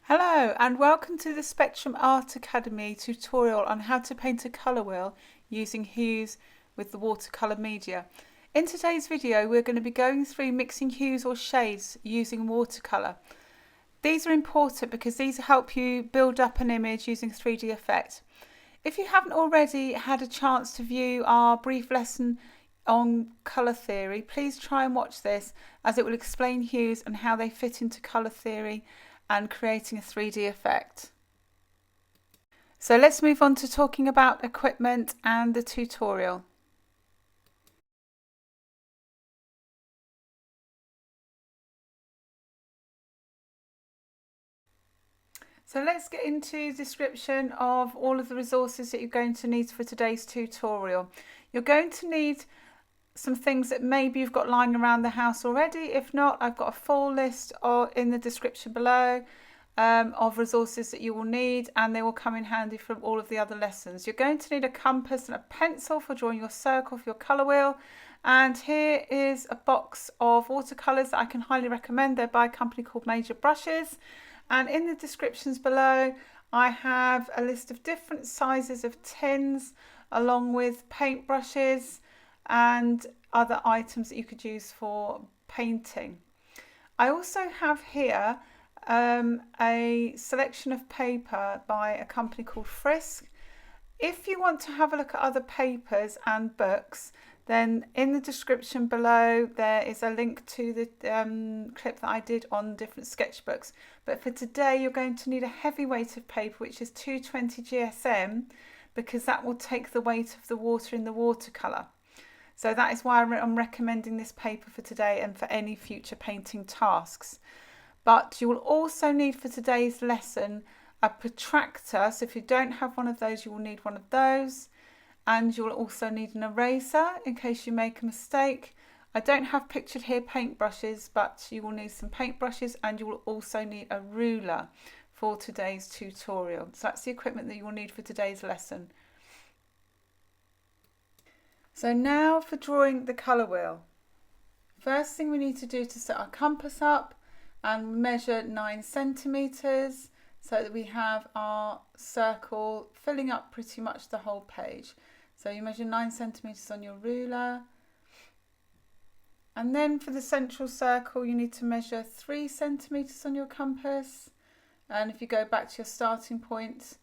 Hello and welcome to the Spectrum Art Academy tutorial on how to paint a colour wheel using hues with the watercolour media. In today's video we're going to be going through mixing hues or shades using watercolour. These are important because these help you build up an image using 3D effect. If you haven't already had a chance to view our brief lesson on colour theory, please try and watch this as it will explain hues and how they fit into colour theory and creating a 3D effect. So let's move on to talking about equipment and the tutorial. So let's get into description of all of the resources that you're going to need for today's tutorial. You're going to need some things that maybe you've got lying around the house already. If not, I've got a full list in the description below of resources that you will need, and they will come in handy from all of the other lessons. You're going to need a compass and a pencil for drawing your circle for your colour wheel, and here is a box of watercolours that I can highly recommend. They're by a company called Major Brushes, and in the descriptions below I have a list of different sizes of tins along with paint brushes and other items that you could use for painting. I also have here a selection of paper by a company called Frisk. If you want to have a look at other papers and books, then in the description below there is a link to the clip that I did on different sketchbooks. But for today you're going to need a heavy weight of paper, which is 220 GSM, because that will take the weight of the water in the watercolour. So that is why I'm recommending this paper for today and for any future painting tasks. But you will also need for today's lesson a protractor. So if you don't have one of those, you will need one of those. And you will also need an eraser in case you make a mistake. I don't have pictured here paintbrushes, but you will need some paintbrushes, and you will also need a ruler for today's tutorial. So that's the equipment that you will need for today's lesson. So now for drawing the colour wheel. First thing we need to do to set our compass up and measure 9 centimetres so that we have our circle filling up pretty much the whole page. So you measure 9 centimetres on your ruler, and then for the central circle you need to measure 3 centimetres on your compass. And if you go back to your starting point,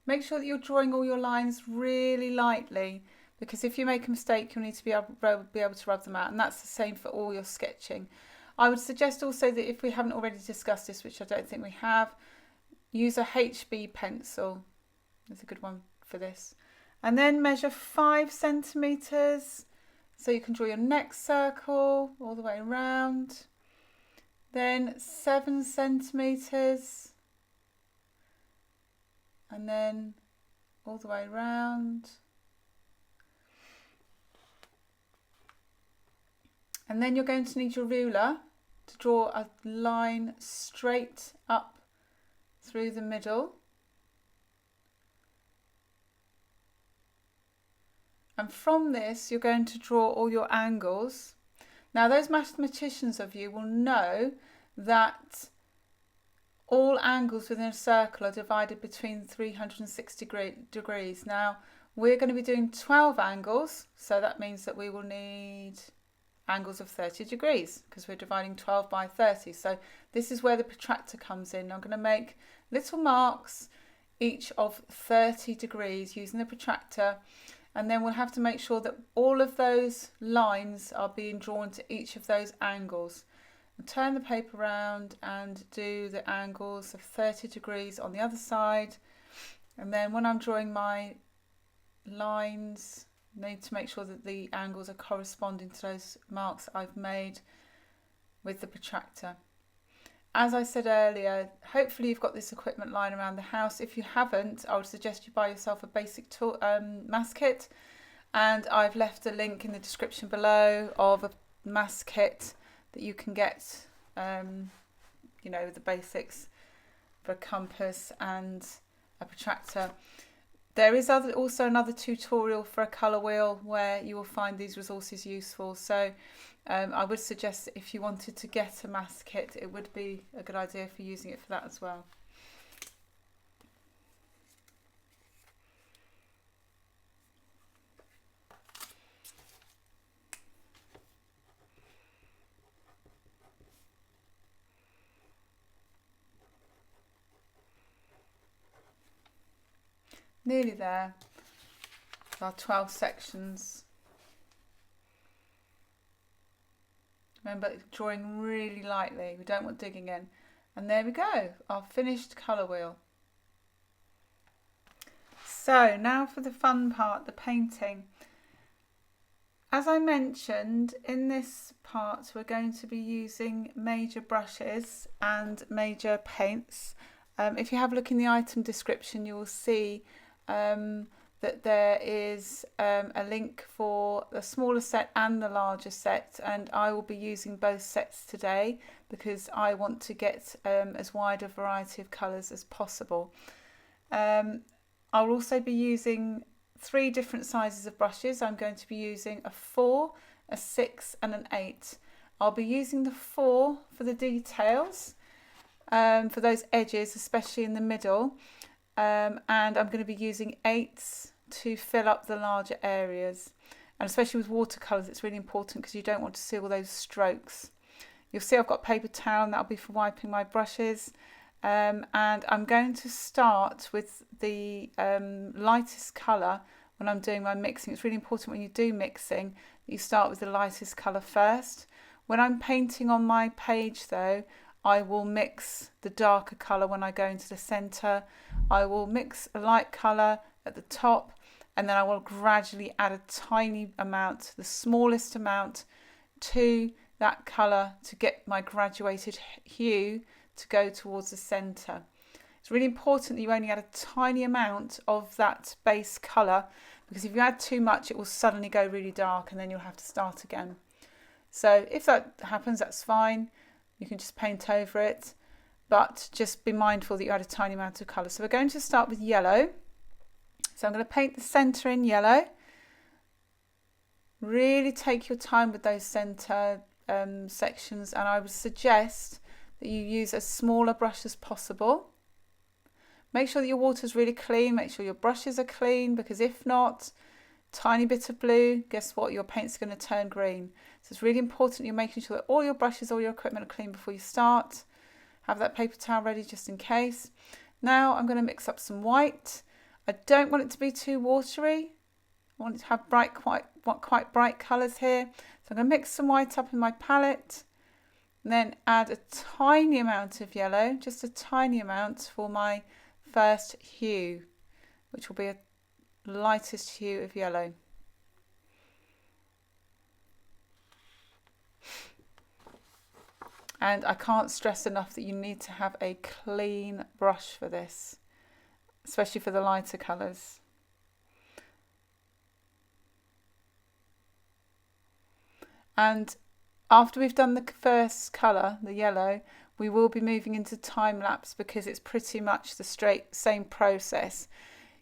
make sure that you're drawing all your lines really lightly, because if you make a mistake you'll need to be able to rub them out, and that's the same for all your sketching. I would suggest also that if we haven't already discussed this, which I don't think we have, use a HB pencil. That's a good one for this. And then measure 5 centimetres so you can draw your next circle all the way around. Then 7 centimetres, and then all the way around. And then you're going to need your ruler to draw a line straight up through the middle. And from this you're going to draw all your angles. Now those mathematicians of you will know that all angles within a circle are divided between 360 degrees. Now we're going to be doing 12 angles, so that means that we will need angles of 30 degrees because we're dividing 12 by 30. So this is where the protractor comes in. I'm going to make little marks each of 30 degrees using the protractor, and then we'll have to make sure that all of those lines are being drawn to each of those angles. I'll turn the paper around and do the angles of 30 degrees on the other side, and then when I'm drawing my lines, need to make sure that the angles are corresponding to those marks I've made with the protractor. As I said earlier, hopefully you've got this equipment lying around the house. If you haven't, I would suggest you buy yourself a basic tool, mass kit, and I've left a link in the description below of a mass kit that you can get, you know, the basics for a compass and a protractor. There is also another tutorial for a colour wheel where you will find these resources useful. So I would suggest that if you wanted to get a mass kit, it would be a good idea for using it for that as well. Nearly there. Our 12 sections. Remember, drawing really lightly. We don't want digging in. And there we go, our finished colour wheel. So now for the fun part, the painting. As I mentioned, in this part we're going to be using major brushes and major paints. If you have a look in the item description, you will see that there is a link for the smaller set and the larger set, and I will be using both sets today because I want to get as wide a variety of colours as possible. I'll also be using 3 different sizes of brushes. I'm going to be using a 4, a 6 and an 8. I'll be using the 4 for the details, for those edges, especially in the middle. And I'm going to be using 8s to fill up the larger areas, and especially with watercolours it's really important because you don't want to see all those strokes. You'll see I've got paper towel, and that'll be for wiping my brushes, and I'm going to start with the lightest colour when I'm doing my mixing. It's really important when you do mixing that you start with the lightest colour first. When I'm painting on my page though, I will mix the darker colour when I go into the centre. I will mix a light colour at the top, and then I will gradually add a tiny amount, the smallest amount, to that colour to get my graduated hue to go towards the centre. It's really important that you only add a tiny amount of that base colour, because if you add too much it will suddenly go really dark and then you'll have to start again. So if that happens, that's fine. You can just paint over it, but just be mindful that you add a tiny amount of colour. So we're going to start with yellow. So I'm going to paint the centre in yellow. Really take your time with those centre sections, and I would suggest that you use as small a brush as possible. Make sure that your water is really clean, make sure your brushes are clean, because if not, tiny bit of blue, guess what, your paint's going to turn green. So it's really important you're making sure that all your brushes, all your equipment are clean before you start. Have that paper towel ready just in case. Now I'm going to mix up some white. I don't want it to be too watery. I want it to have quite bright colours here. So I'm going to mix some white up in my palette, and then add a tiny amount of yellow, just a tiny amount for my first hue, which will be a lightest hue of yellow. And I can't stress enough that you need to have a clean brush for this, especially for the lighter colours. And after we've done the first colour, the yellow, we will be moving into time lapse, because it's pretty much the same process.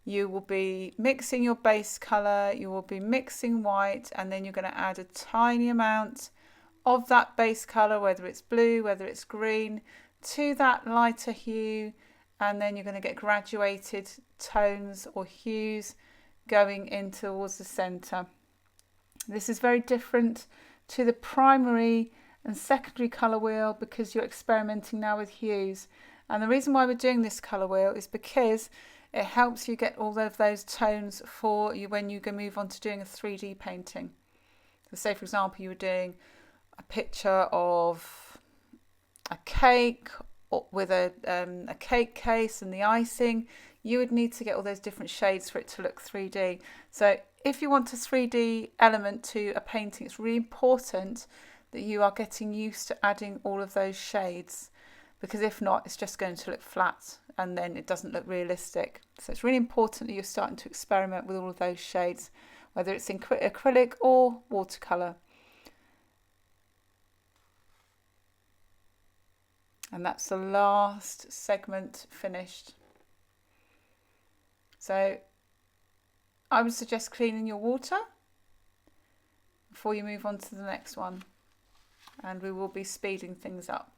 You will be mixing your base colour, you will be mixing white, and then you're going to add a tiny amount of that base colour, whether it's blue, whether it's green, to that lighter hue, and then you're going to get graduated tones or hues going in towards the centre. This is very different to the primary and secondary colour wheel because you're experimenting now with hues. And the reason why we're doing this colour wheel is because it helps you get all of those tones for you when you go move on to doing a 3D painting. So say for example you were doing a picture of a cake with a cake case and the icing, you would need to get all those different shades for it to look 3D. So if you want a 3D element to a painting, it's really important that you are getting used to adding all of those shades, because if not, it's just going to look flat and then it doesn't look realistic. So it's really important that you're starting to experiment with all of those shades, whether it's in acrylic or watercolour. And that's the last segment finished. So I would suggest cleaning your water before you move on to the next one, and we will be speeding things up.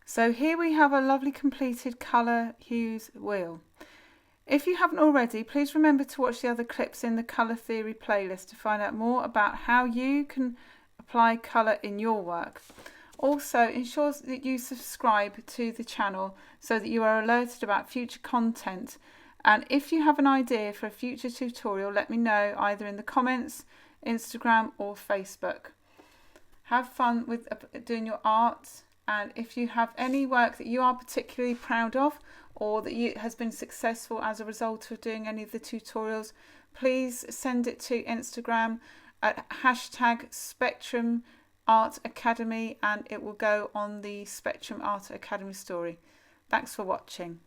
So here we have a lovely completed colour hues wheel. If you haven't already, please remember to watch the other clips in the Colour Theory playlist to find out more about how you can apply colour in your work. Also, ensure that you subscribe to the channel so that you are alerted about future content. And if you have an idea for a future tutorial, let me know either in the comments, Instagram or Facebook. Have fun with doing your art, and if you have any work that you are particularly proud of or that has been successful as a result of doing any of the tutorials, please send it to Instagram at #Spectrum Art Academy, and it will go on the Spectrum Art Academy story. Thanks for watching.